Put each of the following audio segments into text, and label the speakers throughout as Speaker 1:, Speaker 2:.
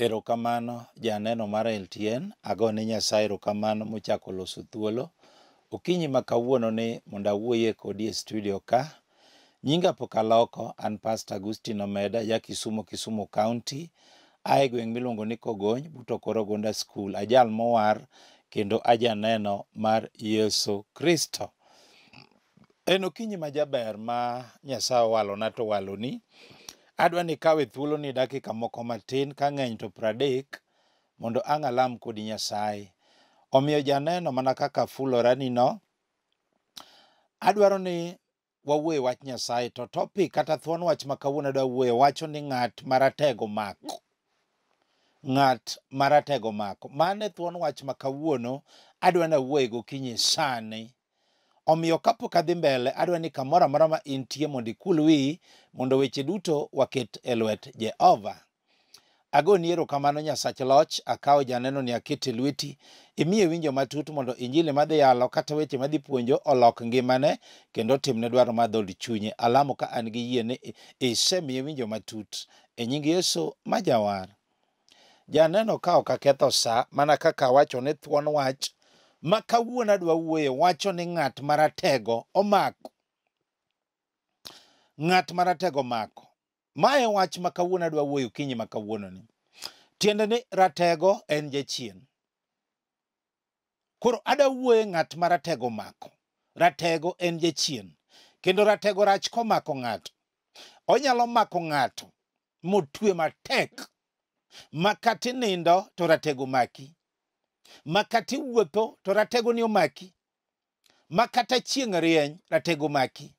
Speaker 1: Erokamano janeno mar LTN, agone Nyasaye erokamano mochako loso thuolo. Okinyi ma kawuono ni mondo awuoye kodi e studio ka. Nyinga pok aloko, an Pastor Agustin Omeda, ja Kisumu County. Ae gweng' miluongo ni Kogony, buto koro Gonda School. Ajal mowar kendo ajaneno mar Yesu Kristo. En okinyi ma jaber ma Nyasaye owalona to waloni. Adwa ni kawe thuolo ni dakika moko matin ka ng'eny to 30 mondo ang' alam kodi Nyasaye. Omiyo janeno mana kaka fulorani no. Adwaro ni wawuoye wach Nyasaye to topic kata thuon wach ma kawuono adwa wuoye wacho ni ng'at maratego omako. Ng'at maratego omako. Mane thuon wach ma kawuono adwa na wuoye gokinyi sani. Omiyo kapok adhi mbele adwa ni kamoro amora ma intie mondo ikul wiyi mondo weche duto waket e lwet Jehova. Agoni erokamano Nyasach loch, akawo janeno ni akete lweti, imiye winjo matut mondo injili madhi yalo kata weche madhi puonjo olok ngimane kendo timne dwaro mar dhood chunye. Alamo ka an gi yie ni isemiye winjo matut e nying Yesu ma jawar. Janeno ka ok aketho sa mana kaka wacho ne thuon wach ma kawuono adwa wuoye wacho ni ng'at maratego omako. Ng'at maratego omako. Mae wach ma kawuono adwa wuoyo kinyi ma kawuono ni. Tiende ni ratego en jachien. Koro adwa wuoye ng'at maratego omako. Ratego en jachien. Kendo ratego rach komako ng'ato. Onyalo mako ng'ato motue matek. Makati nindo to ratego maki. Makati wuotho to ratego ni omaki. Makata chieng' rieny ratego maki.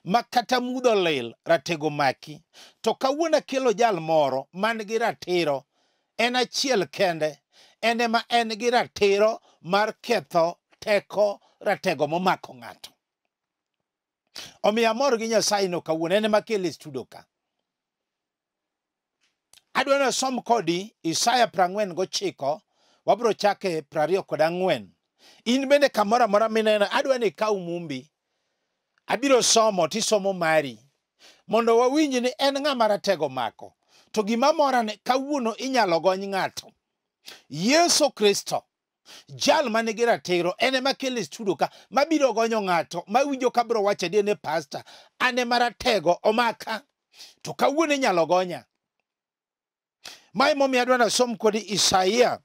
Speaker 1: Makata mudho lil ratego maki. To kawuono kelo jal moro man gi ratiro, en achiel kende, ema en gi ratiro mar ketho teko ratego momako ng'ato. Omiyo amor gi Nyasaye no kawuono, en ema kele studio ka. Adwa na som kodi Isaya 49, wabro chake 24. In bende kamoro amora mineno adwa ni kaw mumbi. Abiro somo tisomo mari mondo wawinj ni en ng'ama ratego omako. To gima mora ni kawuono inyalo gony ng'ato. Yesu Kristo, jal man gi ratiro, en ema kele studio ka mabiro gonyo ng'ato mawinjo ka biro wacho ni pastor ane maratego omaka. To kawuono inyalo gonya. Mai momi adwa na som kodi Isaya.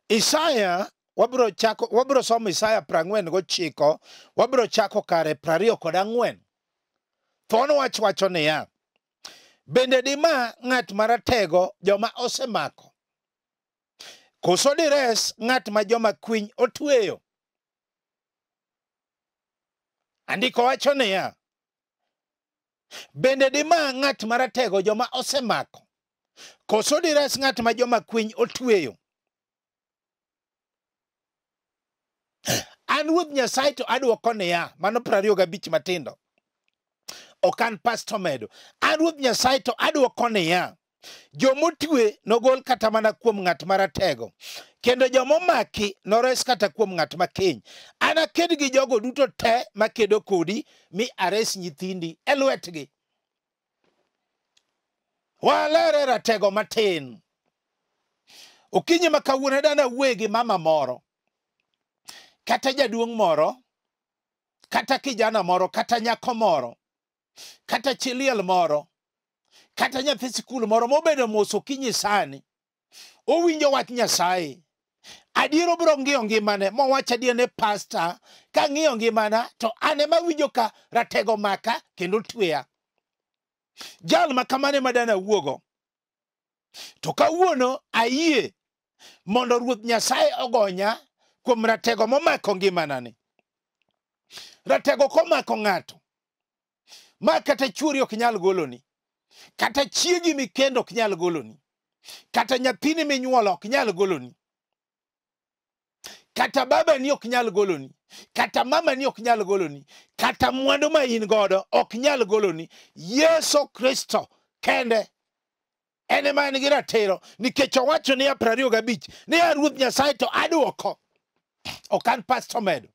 Speaker 1: Isaya wabro somo Isaya 49, wabro chako kare 24. Thuon wach wacho niya, bende dima ng'at maratego joma osemako. Koso dires ng'at ma joma kwiny otueyo. Andiko wacho niya, bende dima ng'at maratego joma osemako. Koso dires ng'at ma joma kwiny otueyo. An Ruoth Nyasaye to adwoko niya, mano 25 matindo. Okan Pastor Omedo. An Ruoth Nyasaye to adwoko niya, jomotue nogol kata mana kuom ng'at maratego. Kendo jomomaki nores kata kuom ng'at makiny. Anaked gi jogo duto te makedo kodi mi ares nyithindi e lwetgi. Walere ratego matin. Okinyi ma kawuono dana wuoye gi mama moro. Kata jaduong' moro, kata kijana moro, kata nyako moro, kata chiliel moro, kata nyathi sikul moro mobedo mos okinyi sani. Owinjo wach Nyasaye. Adiero bro ng'iyo ngimane mowacho adier ne pastor, ka ng'iyo ngimana to ane mawinjo ka ratego maka kendo tweya. Jal makamane madana wuogo. To kawuono ayie mondo Ruoth Nyasaye ogonya kuom ratego momako ngimana ni. Ratego komako ng'ato, ma kata chuori ok nyal goloni, kata chiegi mikendo ok nyal goloni, kata nyathini minyuolo ok nyal goloni, kata babani ok nyal goloni, kata mamani ok nyal goloni, kata mwandu ma in godo ok nyal goloni. Yesu Kristo kende ene man gi ratiro, nikech owacho ni 25 ni Ruoth Nyasaye to adwoko. Okan Pastor Omedo.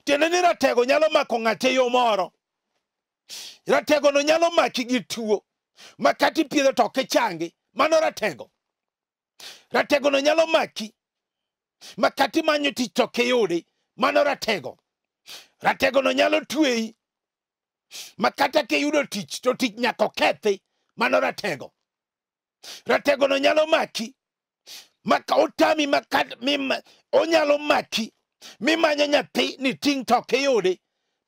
Speaker 1: Tiende ni ratego nyalo mako ng'ate yo moro. Ratego no nyalo maki gi tuo. Makati piedho to ok changi. mano ratego. Ratego no nyalo maki makati manyo tich to kiyudi, mano ratego. Ratego no nyalo tweyi makata kiyudo tich to tich nyako kethi, mano ratego. Ratego no nyalo maki maka otami onyalo maki mimanya nyathi ni ting to kiyudi,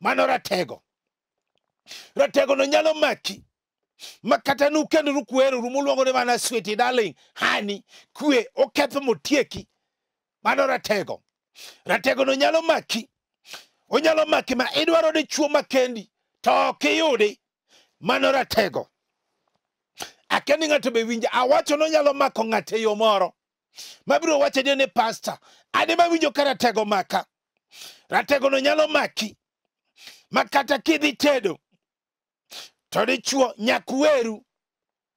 Speaker 1: mano ratego. Ratego no nyalo maki makata nukendo rukweru rumuluongo ni mana sweetie darling honey kwe oketho motieki, mano ratego. Ratego no nyalo maki, onyalo maki ma idwaro ni chuo makendi to kiyudi, mano ratego. Akeni ng'ato be winja awacho no nyalo mako ng'ate yo moro mabiro wacho ni pastor ade mawinjo ka ratego maka. Ratego no nyalo maki makata kidhi tedo to dichuo nyakweru,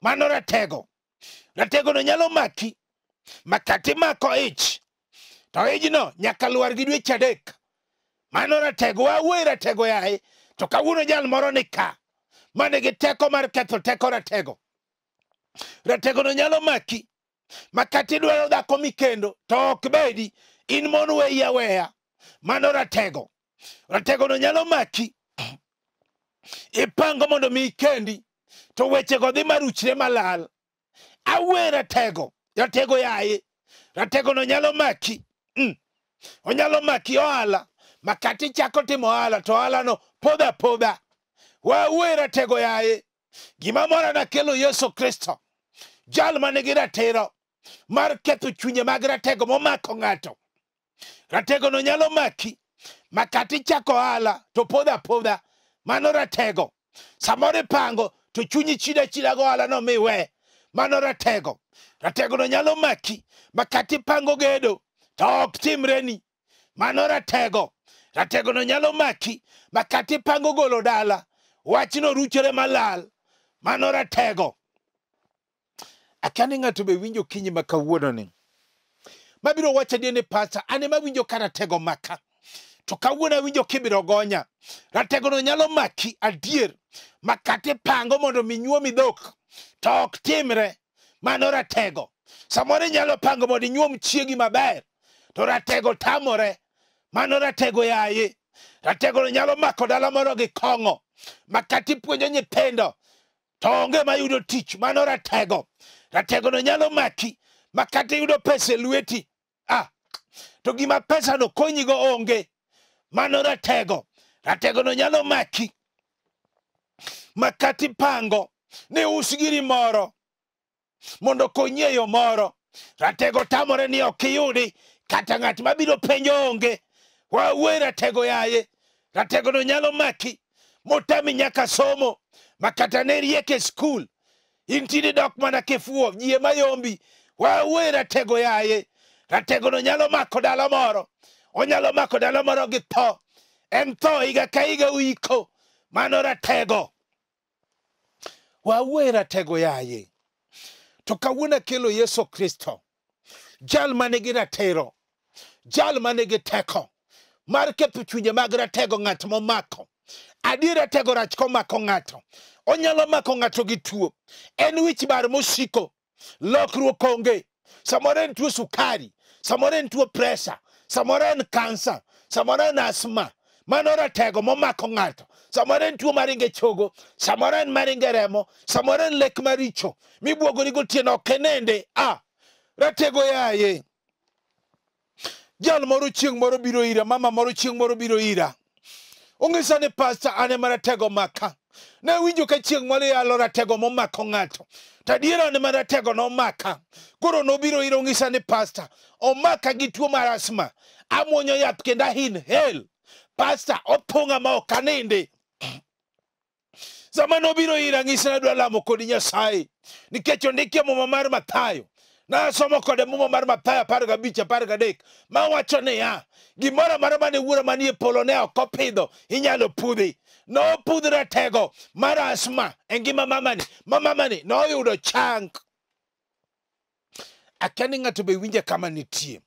Speaker 1: mano ratego. Ratego no nyalo maki makati mako ich to ijno nyaka lwar gi dweche 3, mano ratego. Awuoyo ratego yaye to kawuono jal moro ni ka mane gi teko mar ketho teko ratego. Ratego no nyalo maki makati dwaro dhako mikendo to ok bedi, in mon weyi aweya, mano ratego. Ratego no nyalo maki ipango mondo mi ikendi to weche go dhi maruchre malal. Awuoyo ratego, ratego yaye. Ratego no nyalo maki onyalo maki ohala makati chako timo ohala to ohala no podha podha. Wawuoyo ratego yaye. Gima mora na kelo Yesu Kristo, jal manigi ratiro mar ketho chunye mag ratego momako ng'ato. Ratego no nyalo maki makati chako ohala to podha podha, mano ratego. Samoro ipango to chunyi chida go ohala no miwe, mano ratego. Ratego no nyalo maki makati pango gedo to ok timreni, mano ratego. Ratego no nyalo maki makati pango golo dala wachno ruchere malal, mano ratego. Akani ng'ato be winjo kinyi makawuono ni mabiro wacho ni pastor ane mawinjo ka ratego maka to kawuono winjo kibiro gonya. Ratego no nyalo maki adier makati pango mondo minyuomi dhok to ok timre, mano ratego. Samoro nyalo pango mondo inyuom chiegi maber to ratego tamore, mano ratego yaye. Ratego no nyalo mako dala moro gi kong'o makati puonjo nyithindo to onge mayudo tich, mano ratego. Ratego no nyalo maki makati yudo pesa lweti to gima pesa no konyi go onge, mano ratego. Ratego no nyalo maki makati pango ni usgiri moro mondo konyi yo moro. Ratego tamore ni okiyudi kata ng'at mabiro penjo onge. Wawuoyo ratego yaye. Ratego no nyalo maki motami nyaka somo makata ne rieke skul intini dok mana kifuo yie mayombi. Wawuoyo ratego yaye. Ratego no nyalo mako dala moro, onyalo mako dala moro gi tho, en tho higa ka higa wiko, mano ratego. Wawuoyo ratego yaye. To kawuono kelo Yesu Kristo, jal manigi ratiro, jal manigi teko mar ketho chunje mag ratego ng'at momako. Adier ratego rach komako ng'ato, onyalo mako ng'ato gi tuo, en wich bar mosiko, lokruok onge. Samoro en tuo sukari, samoro en tuo pressure, samoro en kansa, samoro en asma, mano ratego momako ng'ato. Samoro en tuo maringe chogo, samoro en maringe remo, samoro en lek maricho mibuogori gotieno kenende. Ratego yaye. Jal moro chieng' moro biro ira, mama moro chieng' moro biro ira, ong'isa ni pastor ane maratego maka. Ne winjo ka chieng' moro yalo ratego momako ng'ato, tadiera ne maratego no maka. Koro nobiro ira ong'isa ni pastor omaka gi tuo mar asma, amuonyo yath kendo inhale, pastor othung'a ma ok aninde. Sama nobiro ira ng'isa ni adwa lamo kodi Nyasaye nikech ondike muma mar Mathayo. Nasomo kode muma mar Mathayo 15:13 mawacho niya, gimoro amora mane wuora manie polo ne ok opidho inyalo pudhi. Nopudh ratego mar asma e ngima mamani noyudo chang. Akani ng'ato be winje kama nitie.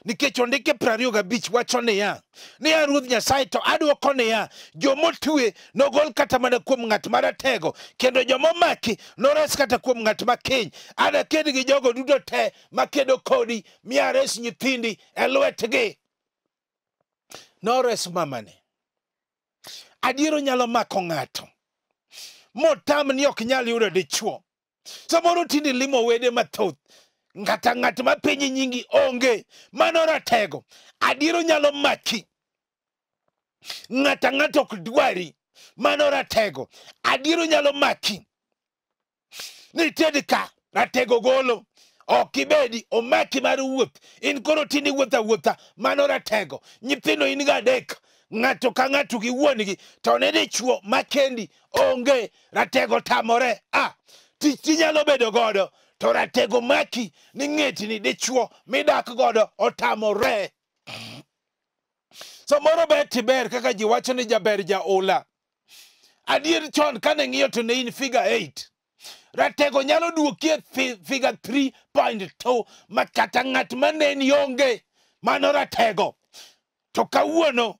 Speaker 1: nikech ondike 25 wacho niya, ni an Ruoth Nyasaye to adwoko niya, joma otue nogol kata mana kuom ng'at maratego, kendo joma omaki nores kata kuom ng'at makiny. Anaked gi jogo duto te makedo kodi mi ares nyithindi e lwetgi. Nores mamane. Adiero nyalo mako ng'ato motam ni ok nyal yudo dichuo. Samoro tindi limo wede mathoth, ng'at ma penyi nyingi onge, mano ratego. Adiero nyalo maki, ng'ato ok dwari, mano ratego. Adiero nyalo maki, nitie ka ratego golo, ok ibedi omaki mar wuoth, in koro tindi wuotha, mano ratego. Nyithindo in ga adek, ng'ato ka ng'ato gi wuongi, to ne dichuo makendi onge, ratego tamore. Tich nyalo bedo godo, to ratego maki ni ng'etni dichuo midak godo otamore. Samoro ber kaka ji wacho ni jaber jaula. Adier chon kane ng'iyo to ne in figure 8. Ratego nyalo duokie figure 3.2 makata ng'at maneni onge, mano ratego. To kawuono,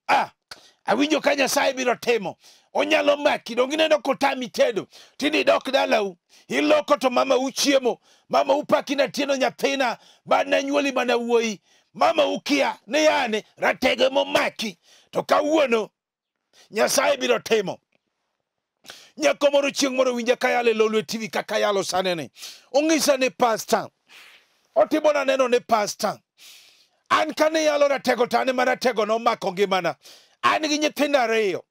Speaker 1: awinjo ka Nyasaye biro timo. Onyalo maki, dong ineno kotami tedo, tini dok dalau, iloko to mama uchiemo, mama upaki na tieno nyathina, bad na nyuoli mana wuoi, mama ukia, ne yane, ratego momaki. To kawuono, Nyasaye biro timo. Nyako moro chieng' moro winja kayale Lolwe TV kaka yalo sanene. Ong'isa ne pastor. Otibona neno ne pastor. An kane yalo ratego tane maratego no mako ngimana. An gi nyithindo 2.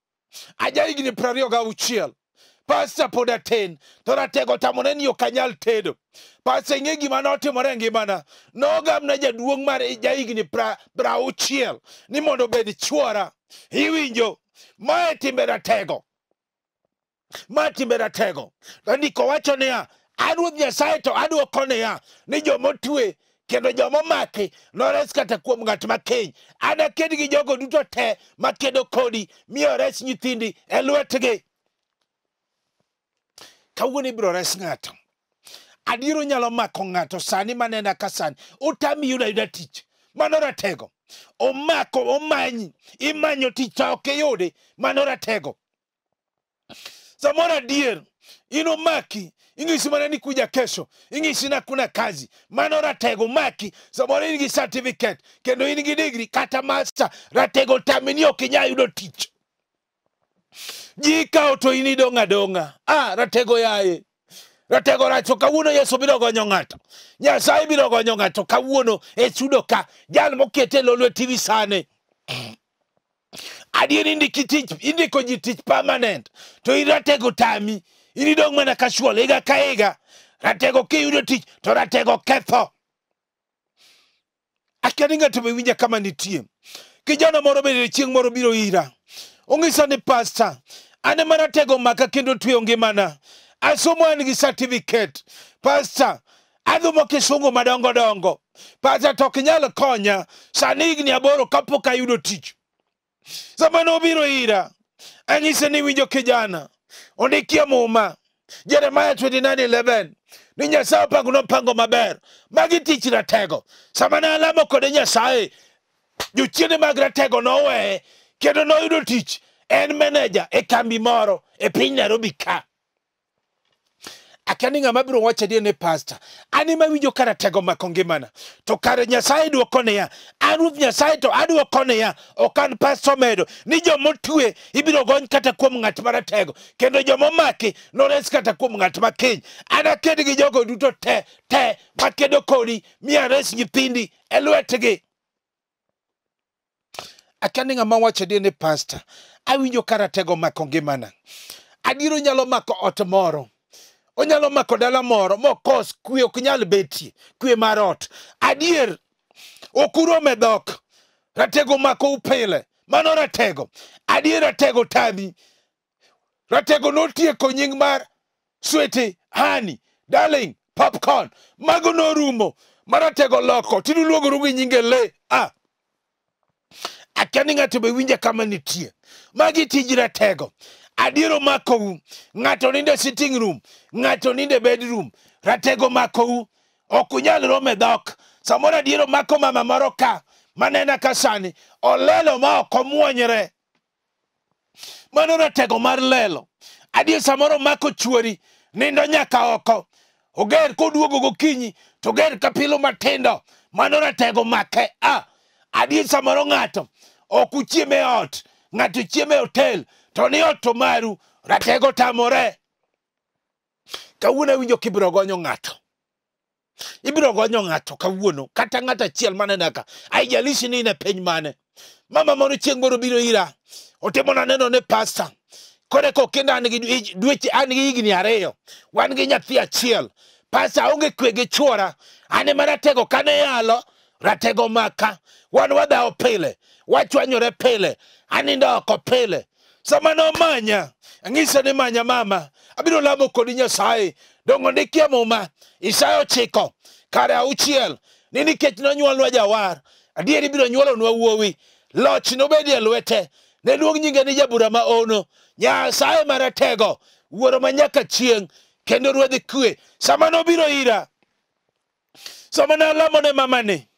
Speaker 1: Aja higni 26. Pastor pod atin. To ratego tamone ni ok anyal tedo. Pastor ing'e gima notimore ngimana. Nogam na jaduong' mar ja higni 60 ni mondo bed chuora. Iwinjo. Mae timbe ratego. Ma timbe ratego. Ndiko wacho niya, an Ruoth Nyasaye to adwoko niya, ni joma otue kendo joma omaki nores kata kuom ng'at makiny. Anaked gi jogo duto te makedo kodi mi ores nyithindi e lwetgi. Kawuono ibiro res ng'ato. Adiero nyalo mako ng'ato sani manena ka sani. Utami yuda tich. Mano ratego. Omako, omanyi. Imanyo tich to ok iyudi. Mano ratego. Samora adier, ino maki, ing'isi mana ni kuja kesho, ing'isi na kuna kazi, mano ratego maki, samora ingi certificate, kendo ingi degree, kata master, ratego tamini ok inya yudo tich. Jika to ini donga. Ratego yaye. Ratego racho kawuono Yesu biro gonyo ng'ato. Nyasaye biro gonyo ng'ato kawuono e chudo ka, jal mokete Lolwe TV sane. Adier indiko ji tich permanent. To ratego tami. Inidong mana casual. Higa ka higa. Ratego kiyudo tich. To ratego ketho. Akiani ng'ato be winja kama nitie. Kijana moro bende chieng' moro biro ira. Ong'isa ni pastor. Ane maratego maka kendo otue ngimana. Asomo an gi certificate. Pastor. Adhumo kisungu madongo. Pastor to ok nyalo konya. Sani higni 8 kapok ayudo tich. Samano biro ira. Anyise ni winjo kijana. Ondikia muma. Jeremiah 29:11. Ni Nyasaye pango maber. Magi tich ratego. Samana alamo kode Nyasaye. Jochiende mag ratego nowe. Kendo noyudo tich. En manager e kambi moro e piny Nairobi ka. Akiani ng'ama biro wacho adier ne pastor. Ani ma winjo ka ratego mako ngimana. To kare Nyasaye dwoko niya, an Ruoth Nyasaye to adwoko niya, ok an pastor Omedo, ni joma otue ibiro gony kata kuom ng'at maratego, kendo joma omaki nores kata kuom ng'at makiny. Anaked gi jogo duto te makedo kodi mi ares nyithindi e lwetgi. Akiani ng'ama wacho adier ne pastor. Awinjo ka ratego mako ngimana. Adiero nyalo mako ot moro. Onyalo mako dala moro mokos kwe ok nyal betie, kwe mar ot. Adier okuro medok. Ratego mako upile. Mano ratego. Adier ratego tami. Ratego notieko nying mar sweetie, honey, darling, popcorn. Mago norumo. Maratego loko. Tidu luogoru gi nyinge le. Akiani ng'ato be winja kama nitie. Magi tij ratego. Adiero makou. Ng'ato ninde sitting room. Ng'ato ninde bedroom. Ratego makou. Ok unyal rome dhok. Samoro adiero mako mama moro ka. manena kasani olelo ma okomuonyre. Mano ratego mar lelo. Adier samoro mako chuori nindo nyaka oko. Oger koduogo gokinyi to ger kapilo matindo. Mano ratego make. Adier samoro ng'ato ok uchieme e ot, ng'ato chieme e hotel to ni ot to maru, ratego tamore. Kawuono winjo kibiro gonyo ng'ato. Ibiro gonyo ng'ato kawuono, kata ng'ato achiel mane naka. Haijalishi ni ne piny mane. Mama moro chieng' moro biro ira. Otimona neno ne pastor. Kore ko kenda an gi dweche, an gi higni 2. Wan gi nyathi achiel. Pastor onge kwe gi chuora. Ane maratego kane yalo. Ratego maka. Wan wadhao pile. Wachwanyore pile. Anindo oko pile. Sama no manya. Ang'isa ni manya mama. Abiro lamo kodi Nyasaye. Dongo ndikia muma. Isaya 9. Kare 6. Ni nikech nonyuolwa jawar. Adieri biro nyuolonwa wuowi. Loch nobedi e lwete. Ne luong nyinge ni jabura ma ono. Nyasaye maratego. Wuoro manyaka chieng'. Kendo ruodhi kwe. Sama nobiro ira. Sama na lamo ne mamani.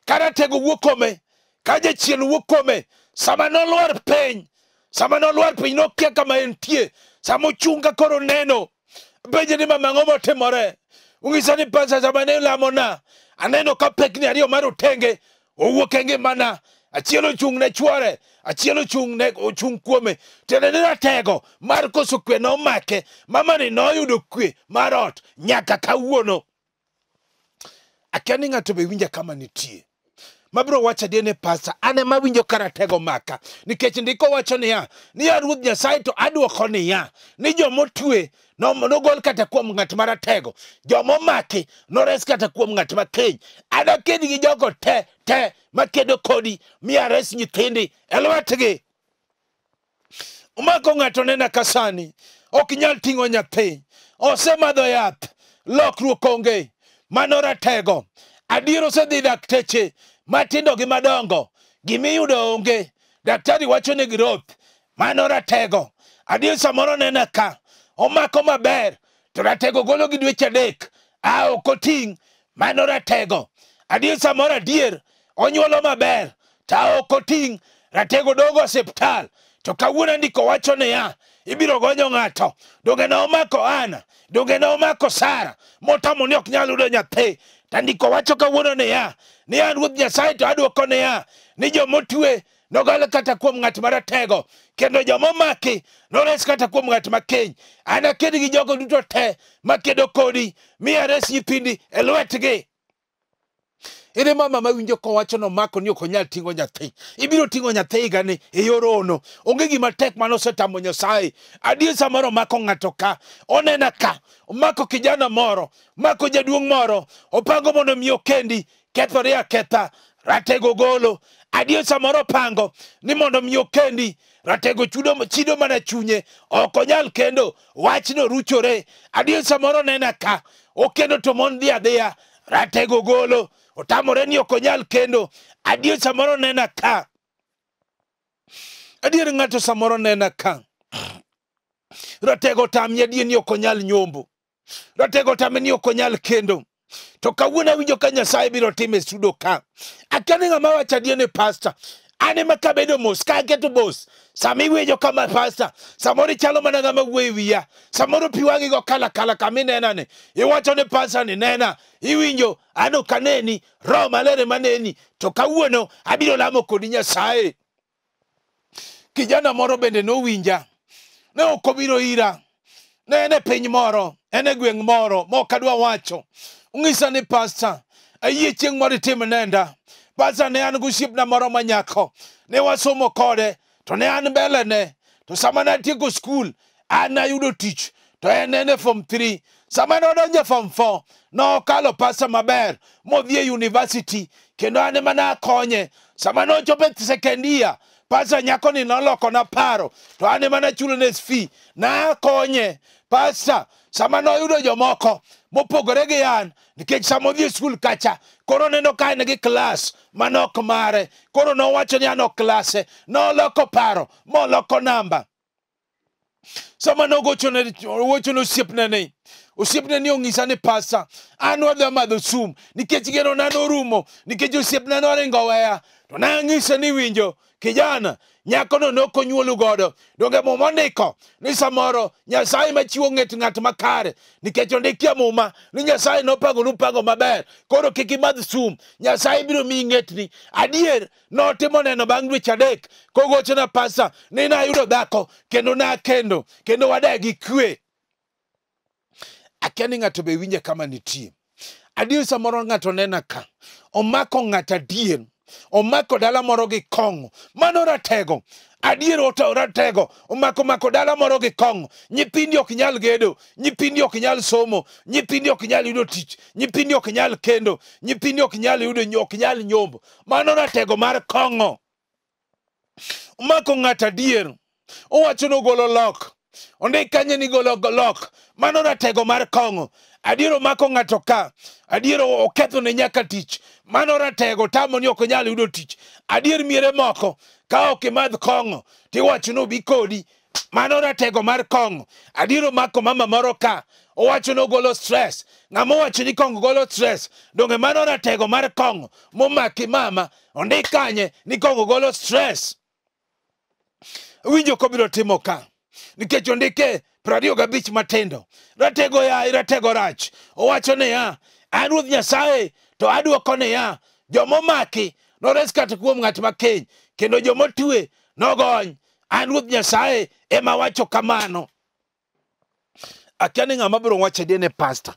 Speaker 1: Karatego wuokome. Kaje chien wuokome. Sama noluar piny. Sama noluar piny nokia kama entie. Sama ochunga koro neno. Benje ni mama ng'omo timore. Ung'isa ni pasa sama ne lamo na. Aneno ka pekni 2 mar otenge. Owuok e ngimana. Achiel ochung' ne chuore. Achiel ochung' kuome. Tende ni ratego mar koso kwe nomake. Mama ni noyudo kwe mar ot nyaka kawuono. Akia ni ng'ato be winja kama nitie. Mabro wacha diene pastor. Ane mawinjo ka ratego maka. Nikech ndiko wacho niya. Ni Ruoth Nyasaye to adwoko niya. Ni joma otue nogol kata kuom ng'at maratego. Joma omaki nores kata kuom ng'at makeny. Anaked gi jogo te makedo kodi miya res nyithindi e lwetgi. Omako ng'ato nena kasani. Ok nyal ting'o nyathi. Osemadho yath. Lokruok onge. Mano ratego. Adier osedhi dakteche. Matindo gi madongo. Gimiyudo onge. Daktari wacho ne Ruoth. Mano ratego. Adier samoro nena ka. Omako maber. To ratego golo gi dweche 3. Ok oting'. Mano ratego. Adier samoro adier. Onyuolo maber. Ta ok oting'. Ratego dogo osiptal. To kawuono ndiko wacho niya. Ibiro gonyo ng'ato. Donge na omako Ana. Donge na omako Sara. Motamo ni ok nyal yudo nyathi. Tandiko wacho kawuono niya. Ni an Ruoth Nyasaye to adwoko niya. Ni joma otue nogol kata kuom ng'at maratego. Kendo joma omaki nores kata kuom ng'at makeny. Anaked gi jogo duto te makedo kodi miya res nyithindi e lwetgi. Ere mama mawinjo kowacho nomako ni ok onyal ting'o nyathi. Ibiro ting'o nyathi gani e yor ono. Onge gima tek manosetamo Nyasaye. Adier samoro mako ng'ato ka. Onena ka. Omako kijana moro. Mako jaduong' moro. Opango mondo mi okendi. Kethore aketha. Ratego golo. Adier samoro pango. Ni mondo mi okendi. Ratego chido mana chunye. Ok onyal kendo. Wachno ruchore. Adier samoro nena ka. Okendo to mon dhi adhiya. Ratego golo. Otamore ni ok onyal kendo. Adier samoro nena ka. Adier ng'ato samoro nena ka. Ratego tam adier ni ok onyal nyombo. Ratego tam ni ok onyal kendo. To kawuono winjo ka Nyasaye biro time studio ka. Akani ng'ama wacha diene pastor. Ane makabedo mos ka keto bos. Sami wejo kama pastor. Samoro chalo mana ng'ama wuoyo wiya. Samoro piwangi go kala kami nena ne. Iwacho ne pastor ni nena. Iwinjo ano kaneni. Roho Malere maneni. To kawuono abiro lamo kodi Nyasaye. Kijana moro bende no winja. Ne ok obiro ira. Ne ene piny moro. Ene gweng' moro. Mokadwa wacho. Ung'isa ni pastor. Ayie chieng' moro itim nenda. Pastor ne an gusiepna moro manyako. Ne wasomo kode. To ne an mbele ne. To sama ne atieko skul. An ayudo tich. To en form 3. Sama ne odonjo form 4. No kalo pastor maber. Modhi e university. Kendo ane mana konye. Sama ne ochope second year. Pastor nyako ni noloko na paro. To ane mana chulo ne fee. Na konye. Pastor. Sama no yudo jomoko. Mopogore gi an. Nikech sama odhi e skul kacha. Koro neno ka en gi klas manok mare. Koro no wacho ni an ok klase. No loko paro. Mo loko namba. Sama nogochone osiepne ni. Osiepne ni ong'isa ni pasa. An wadhi madho sum. Nikech geno na norumo. Nikech osiepna noringo weya. To nang'ise ni winjo. Kijana, nyako no nokonyuolu godo. Donge muma ndiko ni samoro Nyasaye machiwo ng'et ng'at makare. Nikech ondikia muma ni Nyasaye nopango maber. Koro kik imadh sum. Nyasaye biro miyi ng'etni. Adier notimo neno bang' dweche adek. Kogochona pasa ni nayudo dhako kendo nakendo. Kendo wadagi kwe. Akia ni ng'ato be winje kama nitie. Adier samoro ng'ato nena ka. Omako ng'ato adier. Omako dala moro gi kong'o. Mano ratego. Adier ratego. Omako dala moro gi kong'o. Nyithindi ok nyal gedo. Nyithindi ok nyal somo. Nyithindi ok nyal yudo tich. Nyithindi ok nyal kendo. Nyithindi ok nyal yudo ok nyal nyombo. Mano ratego mar kong'o. Omako ng'ato adier. Owacho nogolo lok. Ondik kanye ni golo lok. Mano ratego mar kong'o. Adier omako ng'ato ka. Adier oketho ne nyaka tich. Mano ratego tamo ni ok nyal yudo tich. Adier miere moko ka ok imadh kong'o tiwacho no bi kodi. Mano ratego mar kong'o. Adier omako mama moro ka. Owacho no golo stress. Ng'ama owacho ni kong'o golo stress. Donge mano ratego mar kong'o. Momaki mama. Ondik kanye ni kong'o golo stress. Winjo kobiro timo ka. Nikech ondike 25 matindo. Ratego ya ratego rach. Owacho ne ya. An Ruoth Nyasaye to adwoko ne ya. Joma omaki nores kata kuom ng'at makeny. Kendo joma otue nogony. An Ruoth Nyasaye ema wacho kamano. Akia ni ng'ama biro wacho ne pastor.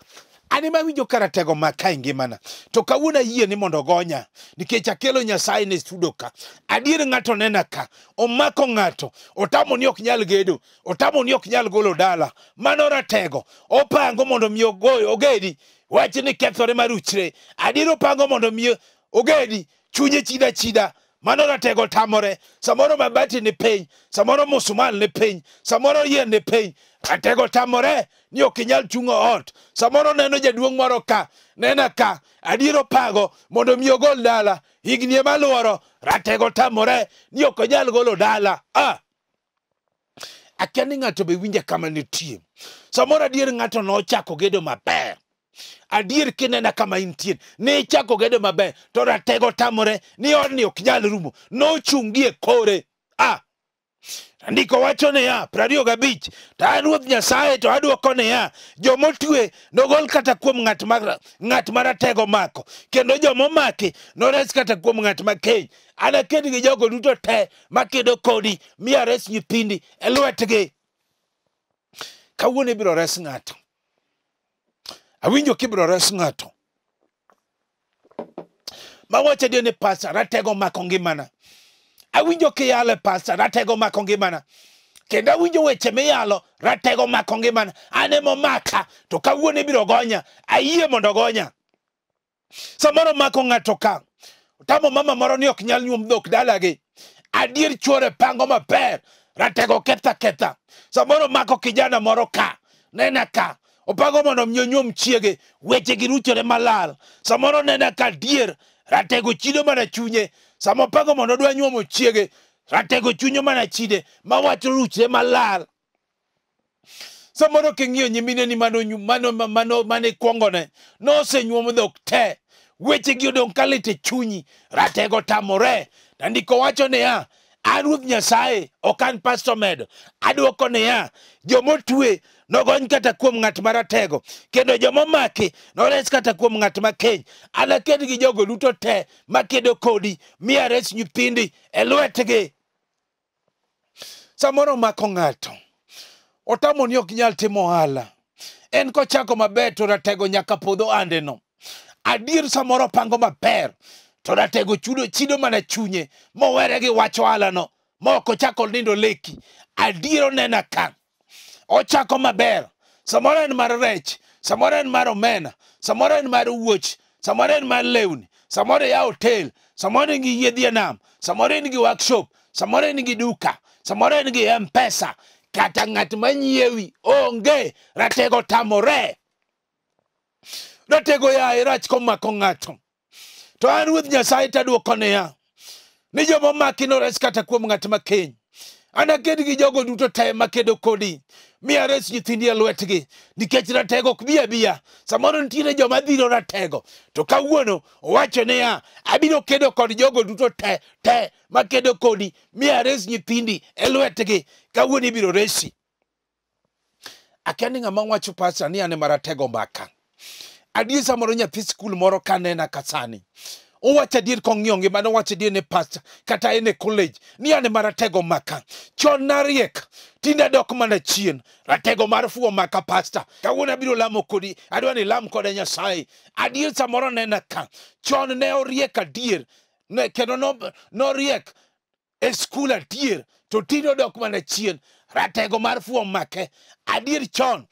Speaker 1: Ani ma winjo ka ratego maka ngimana. To kawuono yie ni mondo gonya. Nikech akelo Nyasaye ne studio ka. Adier ng'ato nena ka. Omako ng'ato. Otamo ni ok nyal gedo. Otamo ni ok nyal golo dala. Mano ratego. Opango mondo mi ogedi. Wachi ni kethore maruchre. Adier opango mondo mi ogedi. Chunye chida. Mano ratego tamore. Samoro mabati ni piny. Samoro musumal ni piny. Samoro yien ni piny. Ratego tamore ni ok inyal chungo ot. Samoro neno jaduong' moro ka. Nena ka. Adier opango mondo mi ogol dala. Higni maluoro. Ratego tamore ni ok onyal golo dala. Akia ni ng'ato be winje kama nitie. Samoro adier ng'ato nochako gedo maber. Adier kinena kama intie. Ni chako gedo maber. To ratego tamore ni odni ok nyal rumo. Nochungie kore. Ndiko wacho ne ya 25. Ta an Ruoth Nyasaye to adwoko ne ya. Joma otue nogol kata kuom ng'at maratego mako. Kendo joma omaki nores kata kuom ng'at makeny. Anaked gi jogo duto te makedo kodi. Miya res nyithindi e lwetgi. Kawuono ibiro res ng'ato. Awinjo kibiro res ng'ato. Mawacho dio ni pastor ratego mako ngimana. Awinjo kiyale pastor ratego mako ngimana. Kendo awinjo weche miyalo ratego mako ngimana. Anemo maka to kawuono ibiro gonya. Ayie mondo gonya. Samoro mako ng'ato ka. Tamo mama moro ni ok nyal nyuom dhok dalagi. Adier chuore pango maber. Ratego ketha. Samoro mako kijana moro ka. Nena ka. Opango mondo nyonyom chiege. Weche giruchore malal. Samoro nena ka dier. Ratego chido mana chunye. Samo pango mondo dwa nyuomo chiege. Ratego chunyo mana chide. Mawacho ruchre malal. Samoro king'iyo nyimine ni mane kuongone. Nose nyuomo dhok te. Weche gi odong' kalite chunyi. Ratego tamore. Ndiko wacho ne ya. An Ruoth Nyasaye ok an pastor Omedo. Adwoko ne ya. Joma otue nogony kata kuom ng'at maratego. Kendo joma omaki nores kata kuom ng'at makeny. Anaked gi jogo duto te makedo kodi. Miya res nyithindi e lwetgi. Samoro mako ng'ato. Otamo ni ok nyal timo ohala. En kochako maber to ratego nyaka podho andeno. Adier samoro pango maber. To ratego chido mana chunye. Mowere gi wacho ohalano. Moko chako nindo leki. Adier nena ka. Ochako maber. Samoro en mar rech. Samoro en mar omena. Samoro en mar wuoch. Samoro en mar lewni. Samoro ya hotel. Samoro en gi yedhi nam. Samoro en gi workshop. Samoro en gi duka. Samoro en gi M-Pesa. Kata ng'at manyiewi onge. Ratego tamore. Ratego ya irach komako ng'ato. To an Ruoth Nyasaye tadwoko ne ya. Ni joma omaki nores kata kuom ng'at makeny. Anaked gi jogo duto te makedo kodi. Miya res nyithindi e lwetgi. Nikech ratego ok bi abiya. Samoro nitiere joma dhiro ratego. To kawuono owacho niya, abiro kedo kod jogo duto te makedo kodi. Miya res nyithindi e lwetgi. Kawuono ibiro resi. Akia ni ng'ama wacho pastor ni ane maratego maka. Adier samoro nyathi skul moro kanena kasani. Owacho adier kong'iyo ngima, owacho adier ne pastor kata ene college ni ane maratego maka. Chon nariek, tinde adok mana chien. Ratego mar fuo maka pastor. Kawuono abiro lamo kodi, adwa ni lam kode Nyasaye. Adier samoro nena ka. Chon ne oriek adier, kendo noriek e skul adier, to tinde odok mana chien. Ratego mar fuo make. Adier chon,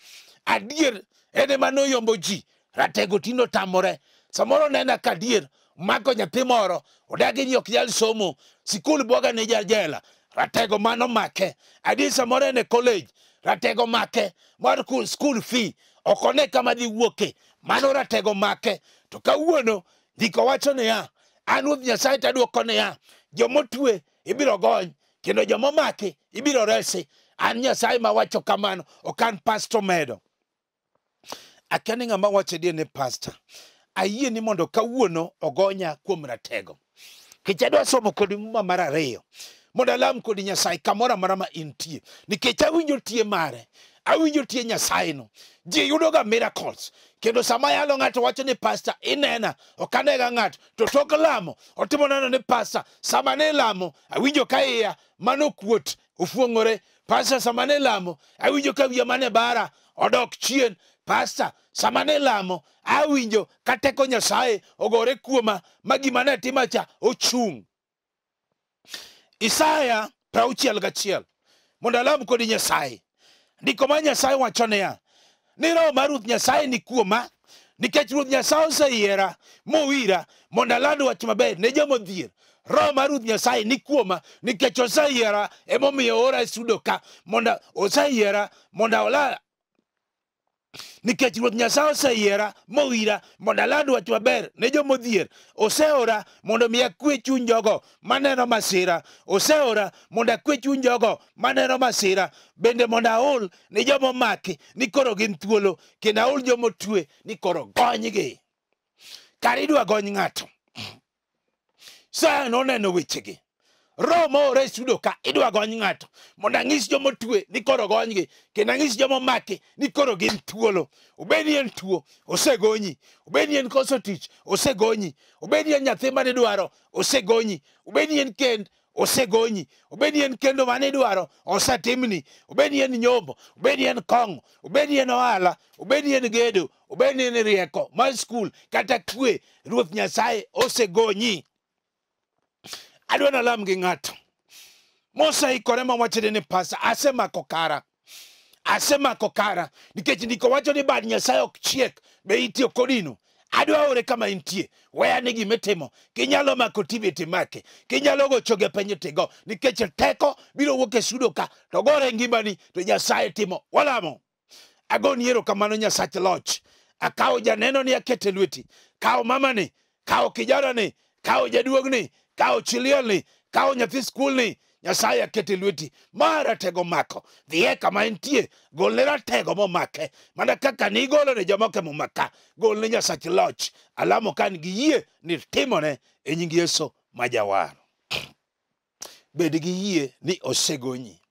Speaker 1: adier ene manoyombo ji. Ratego tinde tamore. Samoro nena ka adier, mako nyathi moro, odagi ni ok nyal somo, sikul buoga ne jela. Ratego mano make. Adier samoro ene college, ratego make. Mar school fee, okone kama dhi wuoke, mano ratego make. To kawuono, ndiko wacho niya, an Ruoth Nyasaye tadwoko niya, jomotue ibiro gony, kendo jomomaki ibiro resi. An Nyasaye mawacho kamano, okan pastor Omedo. Akia ni ng'ama wacho adier ne pastor. Ayie ni mondo kawuono ogonya kuom ratego. Kech adwa somo kodi muma mar ariyo. Mondo alam kodi Nyasaye kamoro amora ma intie. Nikech awinjo tie mare. Awinjo tie Nyasaye no. Ji yudoga miracles. Kendo sama yalo ng'ato wacho ni pastor inena, okanega ng'ato, to tok lamo, otimo nano ni pastor, sama ne lamo, awinjo ka iya, mano kuot, ofuong'ore. Pastor sama ne lamo, awinjo ka wiya mane bara, odok chien. Pastor, sama ne lamo, awinjo ka teko Nyasaye ogore kuoma, ma gima ne timacha ochung'. Isaya 61. Mondo alam kodi Nyasaye. Ndiko ma Nyasaye wacho niya, ni Roho mar Ruoth Nyasaye ni kuoma, nikech Ruoth Nyasaye oseyiera mowira mondo aland wach maber ne joma odhier. Roho mar Ruoth Nyasaye ni kuoma, nikech oseyiera emomiyo ora e studio ka, mondo oseyiera mondo ola. Nikech Ruoth Nyasaye oseyiera mowira mondo aland wach maber ne joma odhier. Oseora mondo mi akwe chuny jogo maneno masira. Oseora mondo akwe chuny jogo maneno masira. Bende mondo aol ne joma omaki ni koro gin thuolo, kendo aol joma otue ni koro gonygi. Kare idwa gony ng'ato, Isaya noneno wechegi. Roho moore e studio ka idwa gony ng'ato, mondo ang'is joma otue ni koro gonygi, kendo ang'is joma omaki ni koro gin thuolo. Obedi en tuo, osegonyi. Obedi en koso tich, osegonyi. Obedi en nyathi mane idwaro, osegonyi. Obedi en kend, osegonyi. Obedi en kendo mane idwaro, osetimni. Obedi en nyombo, obedi en kong'o, obedi en ohala, obedi en gedo, obedi en rieko mar skul kata kwe, Ruoth Nyasaye osegonyi. Adwa nalam gi ng'ato moseikore mawachone ni pastor, asemako kara. Asemako kara. Nikech ndiko wacho ni bad Nyasaye ok chiek, be itiyo kodino. Adwa ore kama intie. Weya ni gimitimo. Kinyalo mako tibe timake. Kinyalo go choge penye tigo. Nikech teko biro wuok e studio ka, to gore ngimani, to Nyasaye timo. Walamo. Agoni ero kamano Nyasach loch. Akawo janeno ni akete lweti. Kawo mama ni. Kawo kijana ni. Kawo jaduong ni. Kawo chilion ni. Kawo nyathi skul ni. Nyasaye akete lweti. Ma ratego mako. Dhiye kama intie. Gol ne ratego momake. Mana kaka ni golo ne jomoke momaka. Gol ne Nyasach loch. Alamo kan gi yie ni timone e nying Yesu majawar. Bed gi yie ni osegonyi.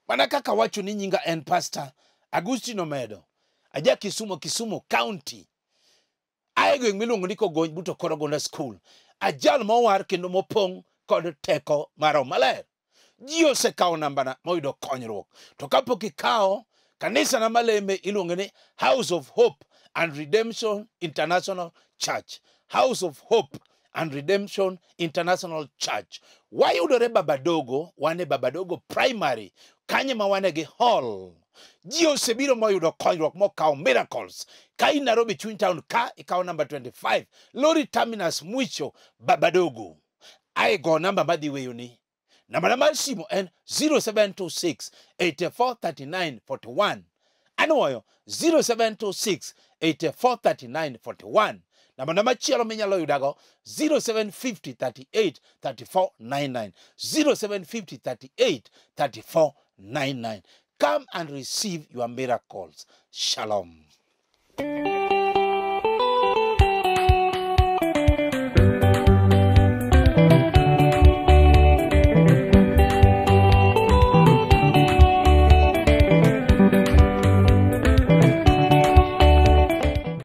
Speaker 1: Mana kaka wacho ni nyinga en pastor Agustino Omedo. Aja Kisumu County. Aego milongo ni kogony buto korogona school. Ajal mowar kendo mopong kod teko maro maler. Ji osekawo nambana moyudo konyruok. To kapok ikawo, kanisa na malembe iluongo ni House of Hope and Redemption International Church. House of Hope and Redemption International Church. Wayudore Babadogo, wane Babadogo Primary. Kanye ma wane gi hall. Ji osebiro moyudo konyruok mokawo miracles. Ka in Nairobi Chuny Town ka ikawo number 25. Lori Terminus Mwicho Babadogo. Aego namba madhi weyo ni. Namba mar simu en 0726 843941. Anuoyo 0726 843941. Namba machielo minyalo yudago 0750 38 34 99. 0750 38 34 99. Come and receive your miracles. Shalom.